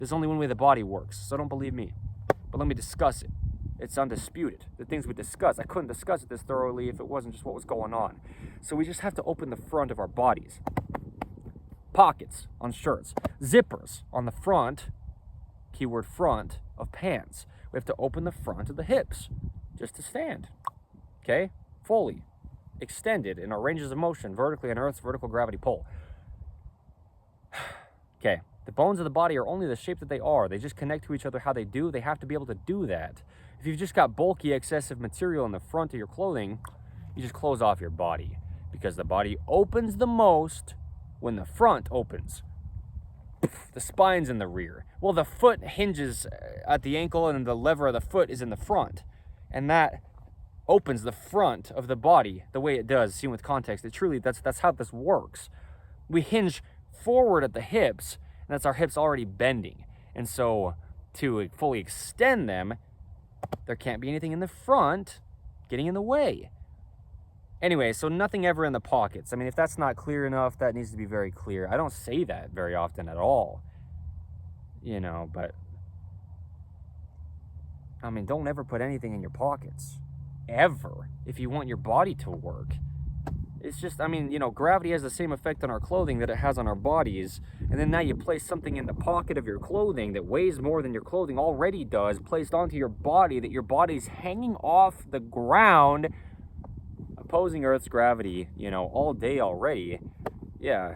There's only one way the body works, so don't believe me. But let me discuss it. It's undisputed. The things we discuss, I couldn't discuss it this thoroughly if it wasn't just what was going on. So we just have to open the front of our bodies. Pockets on shirts. Zippers on the front, keyword front, of pants. We have to open the front of the hips just to stand. Okay? Fully extended in our ranges of motion vertically on Earth's vertical gravity pull. Okay. The bones of the body are only the shape that they are. They just connect to each other how they do. They have to be able to do that. If you've just got bulky, excessive material in the front of your clothing, you just close off your body. Because the body opens the most when the front opens. The spine's in the rear. Well, the foot hinges at the ankle and the lever of the foot is in the front. And that opens the front of the body the way it does, seen with context. It truly, that's how this works. We hinge forward at the hips, and that's our hips already bending. And so to fully extend them, there can't be anything in the front getting in the way. Anyway, so nothing ever in the pockets. I mean, if that's not clear enough, that needs to be very clear. I don't say that very often at all. You know, but I mean, don't ever put anything in your pockets. Ever. If you want your body to work. It's just, I mean, you know, gravity has the same effect on our clothing that it has on our bodies. And then now you place something in the pocket of your clothing that weighs more than your clothing already does, placed onto your body, that your body's hanging off the ground, opposing Earth's gravity, you know, all day already. Yeah,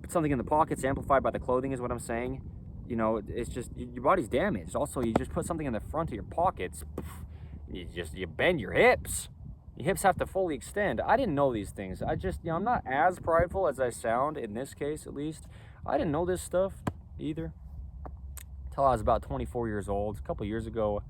something in the pockets amplified by the clothing is what I'm saying. You know, it's just, your body's damaged. Also, you just put something in the front of your pockets, you bend your hips. Your hips have to fully extend. I didn't know these things. I just, you know, I'm not as prideful as I sound, in this case at least. I didn't know this stuff either until I was about 24 years old. A couple years ago,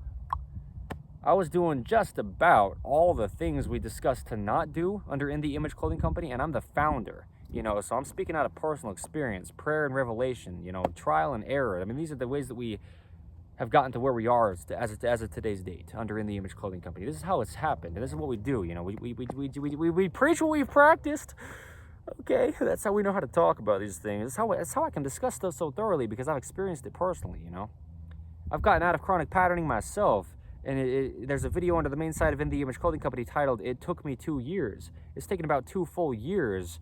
I was doing just about all the things we discussed to not do under In The Image Clothing Company, and I'm the founder. You know, so I'm speaking out of personal experience, prayer and revelation, you know, trial and error. I mean, these are the ways that we have gotten to where we are as of today's date under In The Image Clothing Company. This is how it's happened, and this is what we do. You know, we preach what we've practiced. Okay, that's how we know how to talk about these things. That's how I can discuss stuff so thoroughly, because I've experienced it personally. You know, I've gotten out of chronic patterning myself, and there's a video under the main site of In The Image Clothing Company titled "It Took Me 2 Years." It's taken about 2 full years.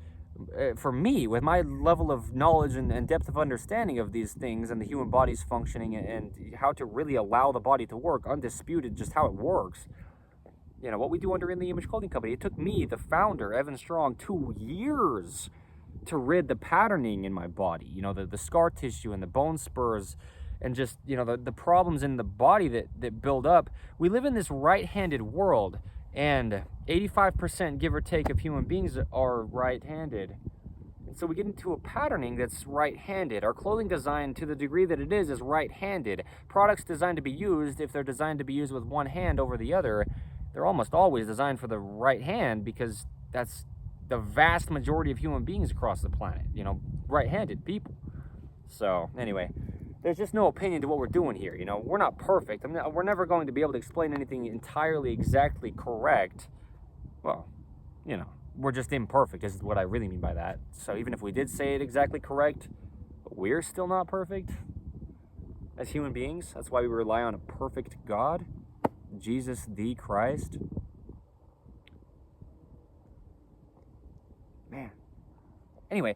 For me, with my level of knowledge and depth of understanding of these things and the human body's functioning and how to really allow the body to work, undisputed just how it works, you know, what we do under In The Image Clothing Company, it took me, the founder, Evan Strong, 2 years to rid the patterning in my body, you know, the scar tissue and the bone spurs and just, you know, the problems in the body that build up. We live in this right-handed world, and 85%, give or take, of human beings are right-handed. And so we get into a patterning that's right-handed. Our clothing design, to the degree that it is right-handed. Products designed to be used, if they're designed to be used with one hand over the other, they're almost always designed for the right hand, because that's the vast majority of human beings across the planet, you know, right-handed people. So, anyway, there's just no opinion to what we're doing here. You know, we're not perfect. We're never going to be able to explain anything entirely exactly correct. Well, you know, we're just imperfect is what I really mean by that. So even if we did say it exactly correct, we're still not perfect as human beings. That's why we rely on a perfect God, Jesus the Christ. Man. Anyway,